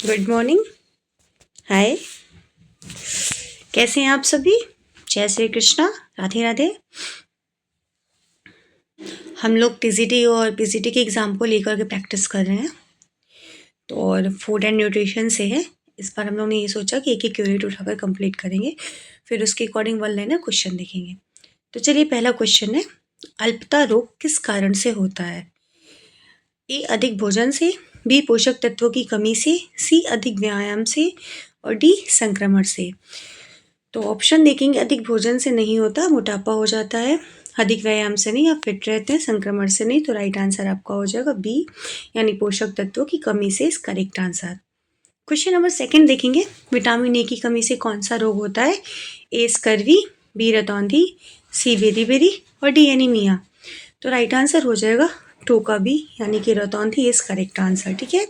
Good morning. हाय, कैसे हैं आप सभी? जय श्री कृष्णा, राधे राधे। हम लोग टीजीटी और पीजीटी के एग्ज़ाम को लेकर के प्रैक्टिस कर रहे हैं। तो और फूड एंड न्यूट्रिशन से है। इस बार हम लोग ने ये सोचा कि एक एक यूनिट उठाकर कंप्लीट करेंगे, फिर उसके अकॉर्डिंग वन लाइनर क्वेश्चन देखेंगे। तो चलिए, पहला क्वेश्चन है, अल्पता रोग किस कारण से होता है? ए अधिक भोजन से, बी पोषक तत्वों की कमी से, सी अधिक व्यायाम से और डी संक्रमण से। तो ऑप्शन देखेंगे, अधिक भोजन से नहीं होता, मोटापा हो जाता है। अधिक व्यायाम से नहीं, आप फिट रहते हैं। संक्रमण से नहीं, तो राइट आंसर आपका हो जाएगा बी, यानी पोषक तत्वों की कमी से इस correct answer. Question number second देखेंगे, विटामिन ए की कमी से कौन सा रोग होता है? ए स्कर्वी, बी रतौंधी, सी बेरी और डी एनीमिया। तो राइट आंसर हो जाएगा टू का बी, यानी कि रतौंधी इज करेक्ट आंसर। ठीक है,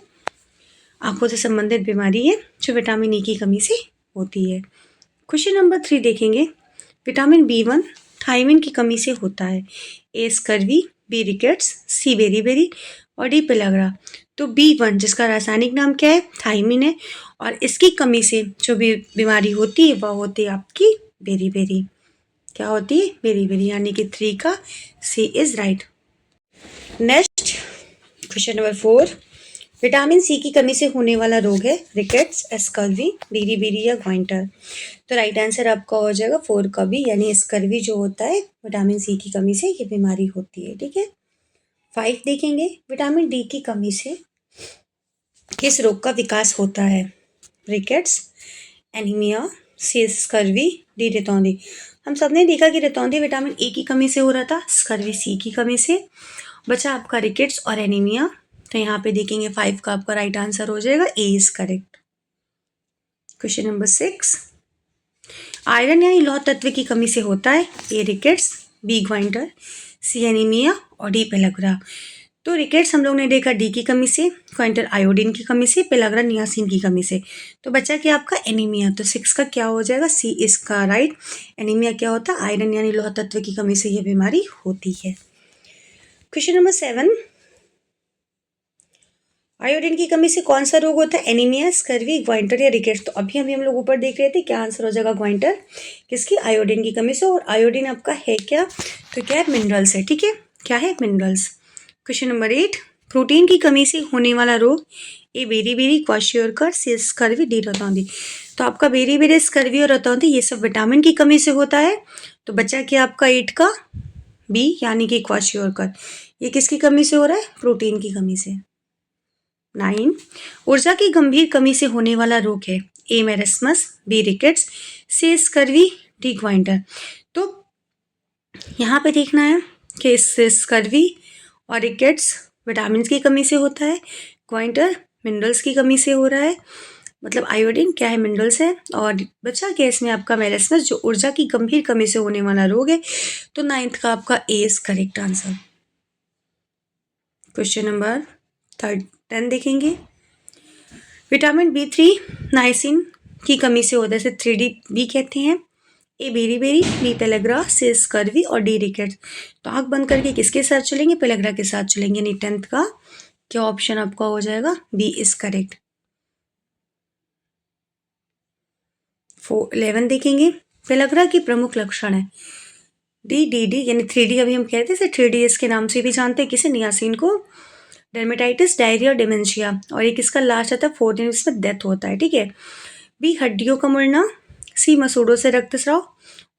आंखों से संबंधित बीमारी है जो विटामिन ए की कमी से होती है। क्वेश्चन नंबर 3 देखेंगे, विटामिन B1 थायमिन की कमी से होता है। ए स्कर्वी, बी रिकेट्स, सी बेरी और डी पेलाग्रा। तो B1 जिसका रासायनिक नाम क्या है? थायमिन है, और इसकी कमी से जो भी बीमारी होती है वह होती है आपकी बेरी। क्या होती है? बेरी, यानी कि 3 का C is right. Next question number 4, vitamin C की कमी से होने वाला रोग है रिकेट्स, स्कर्वी, बेरी या ग्वाइंटर। तो राइट आंसर आपका हो जाएगा 4 का बी, यानी स्कर्वी जो होता है विटामिन सी की कमी से ये बीमारी होती है। ठीक है, 5 देखेंगे, विटामिन डी की कमी से किस रोग का विकास होता है? Rickets, anaemia, C scurvy, D रतौंधी। हम सबने देखा कि रतौंधी विटामिन ए की कमी से हो रहा था, स्कर्वी सी की कमी से। बचा आपका रिकेट्स और एनीमिया। तो यहाँ पे देखेंगे 5 का आपका राइट आंसर हो जाएगा A is correct. Question number 6, iron यानी लौह तत्व की कमी से होता है। A rickets, B goitre, C anaemia और डी पेलाग्रा। तो रिकेट्स हम लोग ने देखा डी की कमी से, ग्वाइंटर आयोडीन की कमी से, पेलाग्रा नियासिन की कमी से। तो बचा क्या आपका एनीमिया। तो 6 का क्या हो जाएगा? सी इसका राइट। एनीमिया क्या होता है? आयरन यानी लौह तत्व की कमी से यह बीमारी होती है। क्वेश्चन नंबर 7, आयोडीन की कमी से कौन सा रोग होता है? एनीमिया, स्कर्वी, ग्वाइंटर या रिकेट्स। तो अभी हम लोग ऊपर देख रहे थे, क्या आंसर हो जाएगा? ग्वाइंटर, किसकी? आयोडीन की कमी से। और आयोडीन आपका है क्या? तो क्या है? मिनरल्स है। ठीक है, क्या है? मिनरल्स। क्वेश्चन नंबर 8, प्रोटीन की कमी से होने वाला रोग। A beri, kwashiorkor, C scurvy, D रतौंधी। तो आपका बेरी, स्कर्वी और रतौंधी ये सब विटामिन की कमी से होता है। तो बचा क्या आपका 8 का बी, यानी कि क्वाशियोरकर। ये किसकी कमी से हो रहा है? प्रोटीन की कमी से। 9, ऊर्जा की गंभीर कमी से होने वाला रोग है। A marasmus, B rickets, C scurvy, D goitre. तो यहाँ पे देखना है कि स्कर्वी और रिकेट्स विटामिन की कमी से होता है, ग्वाइंटर मिनरल्स की कमी से हो रहा है, मतलब आयोडीन क्या है? मिनरल्स है। और बचा क्या इसमें आपका? मेरेस्मस, जो ऊर्जा की गंभीर कमी से होने वाला रोग है। तो 9th का आपका A is correct answer. Question number 10 देखेंगे, विटामिन B3 नाइसिन की कमी से होता है, इसे 3D भी कहते हैं। A beri, B pellagra, C scurvy और डी रिकेट्स। तो आंख बंद करके किसके साथ चलेंगे? पेलाग्रा के साथ चलेंगे, यानी 10th का क्या ऑप्शन आपका हो जाएगा? B is correct. 11 देखेंगे, पेलाग्रा की प्रमुख लक्षण है। डी यानी 3D, अभी हम कहते हैं 3D इसके नाम से भी जानते हैं किसे? नियासिन को। डर्मेटाइटिस, डायरिया और डिमेंशिया। और एक इसका लास्ट आता है 4 दिन, इसमें डेथ होता है। ठीक है, बी हड्डियों का मुड़ना, सी मसूड़ों से रक्तस्राव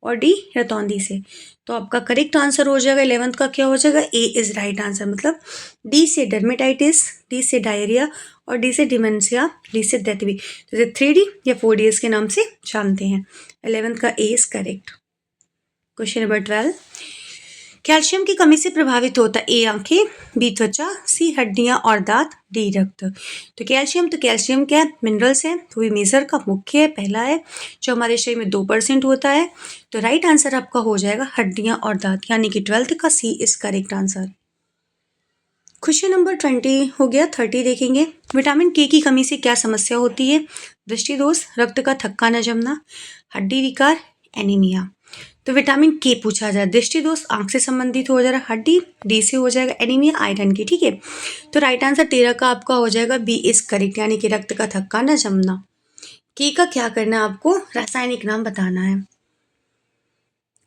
और डी रतौंधी से। तो आपका करेक्ट आंसर हो जाएगा 11th का क्या हो जाएगा? A is right answer. मतलब डी से डर्मेटाइटिस, डी से डायरिया और डी से डिमेंशिया, डी से डेथ भी। जैसे 3D या 4D के नाम से जानते हैं। 11th का A is correct. Question number 12, calcium की कमी से प्रभावित होता है। ए आंखें, बी त्वचा, सी हड्डियां और दांत, डी रक्त। तो कैल्शियम क्या है? मिनरल्स है, तो ये मेजर का मुख्य है, पहला है, जो हमारे शरीर में 2% होता है। तो राइट आंसर आपका हो जाएगा हड्डियां और दांत, यानी कि 12th का C is correct answer. Question number 20 हो गया। 30 देखेंगे, विटामिन के की कमी से क्या समस्या होती है? दृष्टि दोष, रक्त का थक्का न जमना, हड्डी विकार, एनीमिया। तो विटामिन के पूछा जाए, दृष्टि दोष आंख से संबंधित हो जाएगा, हड्डी, डी से हो जाएगा एनीमिया आयरन की, ठीक है। तो राइट आंसर 13 का आपका हो जाएगा बी इज करेक्ट, यानी कि रक्त का थक्का न जमना। के का क्या करना है, आपको रासायनिक नाम बताना है।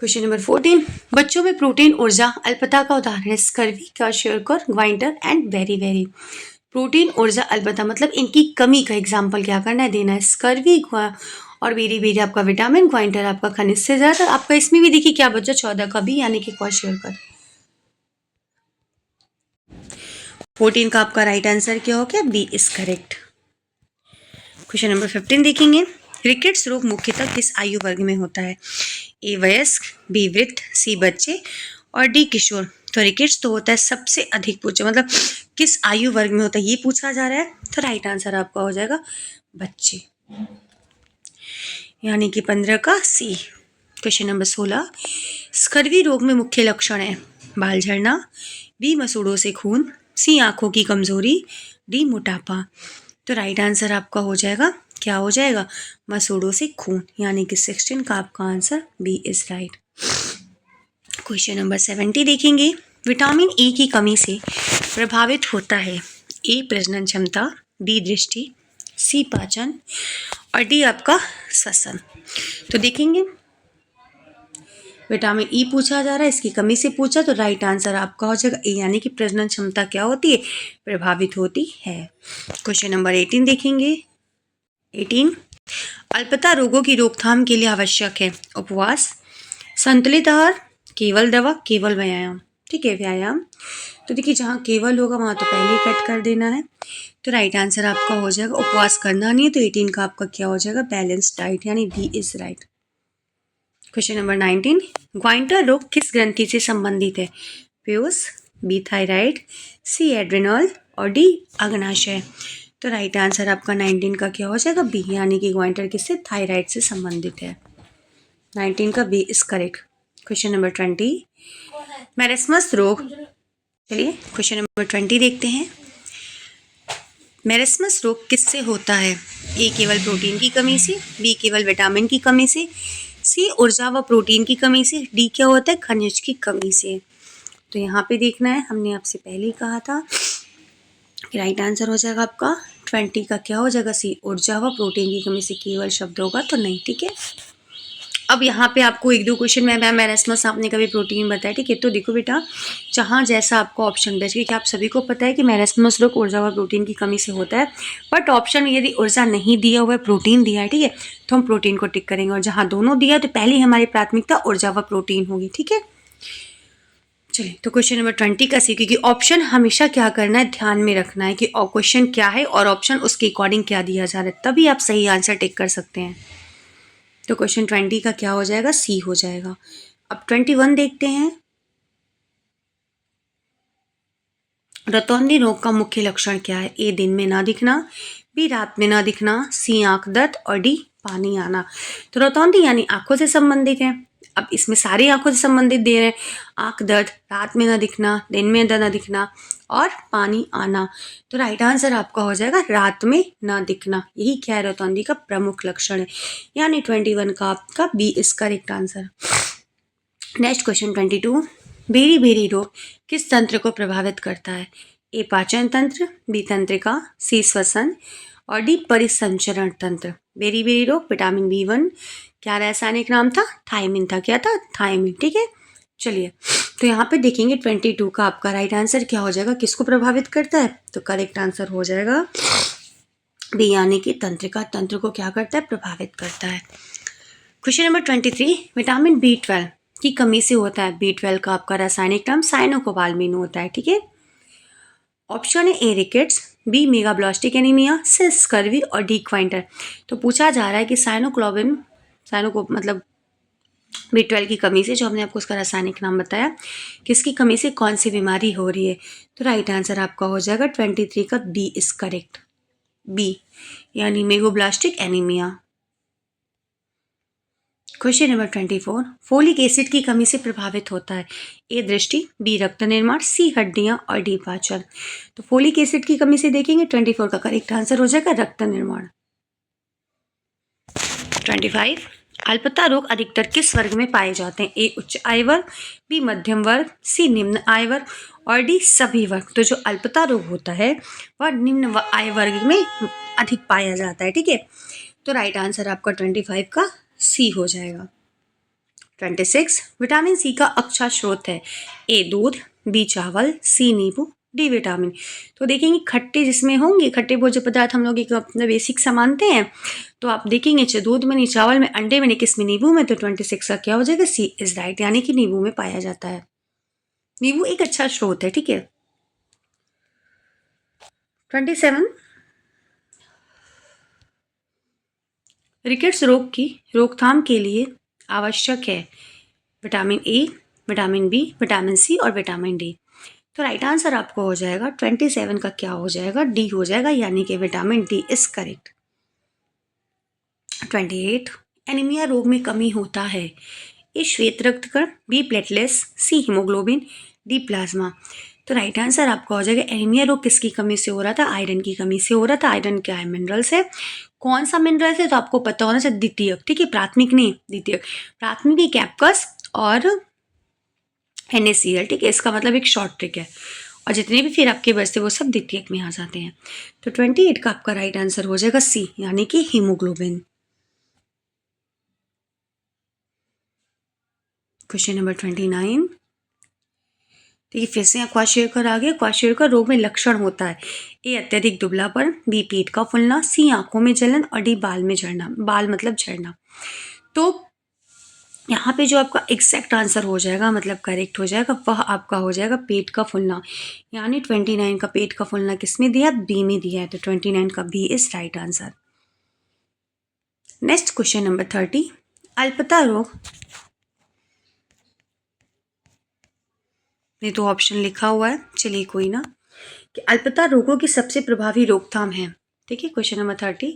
क्वेश्चन नंबर 14, बच्चों में प्रोटीन ऊर्जा अल्पता का उदाहरण है scurvy, kwashiorkor, goitre and very very. Protein ऊर्जा अल्पता मतलब इनकी कमी का एग्जाम्पल क्या करना है, देना है। स्कर्वी और वेरी वेरी आपका विटामिन, ग्वाइंटर आपका खनिज से ज्यादा। आपका इसमें भी देखिए क्या बच्चा 14 का बी, यानी कि क्वाशरकर। 14 का आपका राइट आंसर क्या हो गया, B is correct. Question number 15 देखेंगे, रिकेट्स रोग मुख्यतः किस आयु वर्ग में होता है, ए वयस्क, बी वृद्ध, सी बच्चे और डी किशोर। तो रिकेट्स तो होता है सबसे अधिक पूछा, मतलब किस आयु वर्ग में होता है ये पूछा जा रहा है। तो राइट आंसर आपका हो जाएगा बच्चे, यानी कि 15 का सी। क्वेश्चन नंबर 16, स्कर्वी रोग में मुख्य लक्षण है बाल झड़ना, बी मसूड़ों से खून, सी आंखों की कमजोरी, डी मोटापा। तो राइट आंसर आपका हो जाएगा, क्या हो जाएगा, मसूड़ों से खून, यानी कि 16 का आपका answer B is right. Question number 70 देखेंगे, विटामिन ई की कमी से प्रभावित होता है ए प्रजनन क्षमता, बी दृष्टि, सी पाचन और डी आपका श्वसन। तो देखेंगे विटामिन ई पूछा जा रहा है, इसकी कमी से पूछा, तो राइट आंसर आपका हो जाएगा ए, यानी कि प्रजनन क्षमता क्या होती है, प्रभावित होती है। क्वेश्चन नंबर 18 देखेंगे, 18, अल्पता रोगों की रोकथाम के लिए आवश्यक है उपवास, संतुलित आहार, केवल दवा, केवल व्यायाम। ठीक है, व्यायाम। तो देखिए जहाँ केवल होगा वहाँ तो पहले ही कट कर देना है। तो राइट आंसर आपका हो जाएगा उपवास करना नहीं है, तो 18 का आपका क्या हो जाएगा, बैलेंस्ड डाइट, यानी B is right. Question number 19, goitre रोग किस ग्रंथि से संबंधित है, पीयूष, बी थायराइड, सी एड्रिनल और डी अग्नाशय। तो राइट आंसर आपका 19 का क्या हो जाएगा, बी, यानी कि ग्वाइंटर किससे, थायराइड से संबंधित है। 19 का B is correct. Question number 20, marasmus रोग, चलिए क्वेश्चन नंबर 20 देखते हैं। मेरेस्मस रोग किससे होता है, ए केवल प्रोटीन की कमी से, बी केवल विटामिन की कमी से, सी ऊर्जा व प्रोटीन की कमी से, डी क्या होता है, खनिज की कमी से। तो यहाँ पे देखना है, हमने आपसे पहले ही कहा था कि राइट आंसर हो जाएगा आपका 20 का क्या हो जाएगा, सी ऊर्जा व प्रोटीन की कमी से। केवल शब्द होगा तो नहीं, ठीक है। अब यहाँ पे आपको एक दो क्वेश्चन में मैम मेरेस्मस आपने कभी प्रोटीन बताया, ठीक है। तो देखो बेटा, जहाँ जैसा आपको ऑप्शन बचे कि आप सभी को पता है कि मेरेस्मस रोग ऊर्जा व प्रोटीन की कमी से होता है, बट ऑप्शन में यदि ऊर्जा नहीं दिया हुआ है, प्रोटीन दिया है, ठीक है, तो हम प्रोटीन को टिक करेंगे, और जहाँ दोनों दिया तो पहले हमारी प्राथमिकता ऊर्जा व प्रोटीन होगी, ठीक है। चलिए, तो क्वेश्चन नंबर 20 का सी, क्योंकि ऑप्शन हमेशा क्या करना है, ध्यान में रखना है कि क्वेश्चन क्या है और ऑप्शन उसके अकॉर्डिंग क्या दिया जा रहा है, तभी आप सही आंसर टिक कर सकते हैं। तो क्वेश्चन 20 का क्या हो जाएगा, सी हो जाएगा। अब 21 देखते हैं, रतौंधी रोग का मुख्य लक्षण क्या है, ए दिन में ना दिखना, बी रात में ना दिखना, सी आंख दर्द और डी पानी आना। तो रतौंधी यानी आंखों से संबंधित है। अब इसमें सारी आंखों से संबंधित दे रहे हैं, आंख दर्द, रात में ना दिखना, दिन में ना दिखना और पानी आना। तो राइट आंसर आपका हो जाएगा रात में ना दिखना, यही क्या है, रतौंधी का प्रमुख लक्षण है, यानी 21 का आपका B is correct answer. Next question 22, beriberi रोग किस तंत्र को प्रभावित करता है, ए पाचन तंत्र, बी तंत्रिका, सी श्वसन और डी परिसंचरण तंत्र। बेरी बेरी रोग, विटामिन B1, क्या रासायनिक नाम था, थायमिन था, क्या था, थायमिन, ठीक है। चलिए, तो यहाँ पे देखेंगे 22 का आपका राइट आंसर क्या हो जाएगा, किसको प्रभावित करता है, तो करेक्ट आंसर हो जाएगा बी, यानी कि तंत्रिका तंत्र को क्या करता है, प्रभावित करता है। क्वेश्चन नंबर 23, विटामिन B12 की कमी से होता है, B12 का आपका रासायनिक नाम साइनोकोबाल्मिन होता है, ठीक है। ऑप्शन है A rickets, B megaloblastic anaemia, C scurvy और डी क्वाइंटर। तो पूछा जा रहा है कि साइनो मतलब B12 की कमी से, जो हमने आपको उसका रासायनिक नाम बताया, किसकी कमी से कौन सी बीमारी हो रही है। तो राइट आंसर आपका हो जाएगा 23 का बी इज करेक्ट, बी, यानी मेगाब्लास्टिक anaemia. Question number 24, folic acid की कमी से प्रभावित होता है, ए दृष्टि, बी रक्त निर्माण, सी हड्डियां और डी पाचन। तो फोलिक एसिड की कमी से देखेंगे 24 का करेक्ट आंसर हो जाएगा रक्त निर्माण। 25, अल्पता रोग अधिकतर किस वर्ग में पाए जाते हैं? ए उच्च आय वर्ग, बी मध्यम वर्ग, सी निम्न आय वर्ग और डी सभी वर्ग। तो जो अल्पता रोग होता है वह निम्न आय वर्ग में अधिक पाया जाता है। ठीक है, तो राइट आंसर आपका 25 का सी हो जाएगा। 26 विटामिन सी का अच्छा स्रोत है? ए दूध, बी चावल, सी नींबू, डी विटामिन। तो देखेंगे खट्टे जिसमें होंगे, खट्टे भोज्य पदार्थ हम लोग एक अपना बेसिक सा मानते हैं, तो आप देखेंगे चाहे दूध में नहीं, चावल में, अंडे में नहीं, किस में, नींबू में। तो 26 का क्या हो जाएगा? सी इज राइट, यानी कि नींबू में पाया जाता है। नींबू एक अच्छा स्रोत है। ठीक है, 27 रिकेट्स रोग की रोकथाम के लिए आवश्यक है? Vitamin A, vitamin B, vitamin C और विटामिन डी। तो राइट आंसर आपको हो जाएगा 27 का क्या हो जाएगा? डी हो जाएगा, यानी कि vitamin D is correct. 28 anaemia रोग में कमी होता है? ए श्वेत रक्तकण, बी प्लेटलेट्स, सी हीमोग्लोबिन, डी प्लाज्मा। तो राइट आंसर आपका हो जाएगा एनीमिया रोग किसकी कमी से हो रहा था? आयरन की कमी से हो रहा था। आयरन क्या है? मिनरल्स है। कौन सा मिनरल्स है? तो आपको पता होना चाहिए, द्वितीयक। ठीक है, प्राथमिक नहीं, द्वितीयक। प्राथमिक कैप्कस और NaCl। ठीक है, इसका मतलब एक शॉर्ट ट्रिक है, और जितने भी फिर आपके बचते वो सब द्वितीयक में आ जाते हैं। तो 28 का आपका राइट आंसर हो जाएगा सी, यानी कि हीमोग्लोबिन। Question number 29। देखिए फिर से यहाँ क्वाशेरकर आ गया। क्वाशेरकर रोग में लक्षण होता है? ए अत्यधिक दुबलापन, बी पेट का फूलना, सी आंखों में जलन और डी बाल में झड़ना। बाल मतलब झड़ना। तो यहाँ पे जो आपका एग्जैक्ट आंसर हो जाएगा, मतलब करेक्ट हो जाएगा, वह आपका हो जाएगा पेट का फूलना। यानी 29 का पेट का फूलना किस में दिया? बी में दिया है। तो 29 का B is right answer. Next question number 30। अल्पता रोग में तो ऑप्शन लिखा हुआ है, चलिए कोई ना, कि अल्पता रोगों की सबसे प्रभावी रोकथाम है। ठीक है, क्वेश्चन नंबर 30।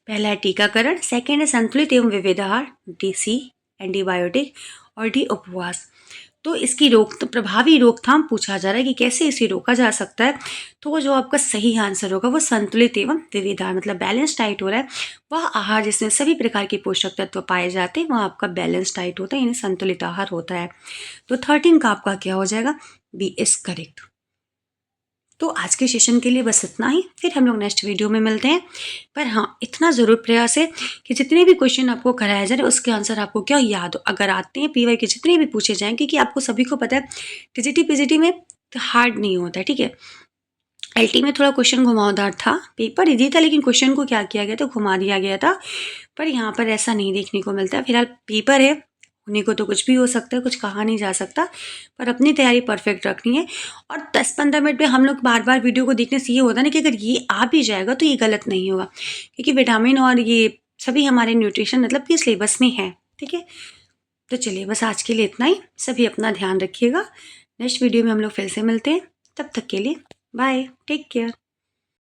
पहला है टीकाकरण, सेकेंड है संतुलित एवं विविध आहार, डी सी एंटीबायोटिक और डी उपवास। तो इसकी प्रभावी रोकथाम पूछा जा रहा है कि कैसे इसे रोका जा सकता है। तो जो आपका सही आंसर होगा वो संतुलित एवं विविध आहार, मतलब बैलेंस डाइट हो रहा है। वह आहार जिसमें सभी प्रकार के पोषक तत्व पाए जाते हैं वह आपका बैलेंस डाइट होता है, यानी संतुलित आहार होता है। तो 13 का आपका क्या हो जाएगा? B is correct. तो आज के सेशन के लिए बस इतना ही, फिर हम लोग नेक्स्ट वीडियो में मिलते हैं। पर हाँ, इतना ज़रूर प्रयास है कि जितने भी क्वेश्चन आपको कराया जा रहा है उसके आंसर आपको क्या याद हो। अगर आते हैं PY के जितने भी पूछे जाएं, क्योंकि आपको सभी को पता है TGT PGT में हार्ड नहीं होता है। ठीक है, LT में थोड़ा क्वेश्चन घुमावदार था, पेपर इजी था, लेकिन क्वेश्चन को क्या किया गया था? घुमा दिया गया था। पर यहाँ पर ऐसा नहीं देखने को मिलता। फिलहाल पेपर है, होने को तो कुछ भी हो सकता है, कुछ कहा नहीं जा सकता, पर अपनी तैयारी परफेक्ट रखनी है। और 10-15 मिनट में हम लोग बार बार वीडियो को देखने से ये होता है ना कि अगर ये आ भी जाएगा तो ये गलत नहीं होगा, क्योंकि विटामिन और ये सभी हमारे न्यूट्रिशन मतलब कि सिलेबस में है। ठीक है, तो चलिए बस आज के लिए इतना ही। सभी अपना ध्यान रखिएगा। नेक्स्ट वीडियो में हम लोग फिर से मिलते हैं, तब तक के लिए बाय, टेक केयर।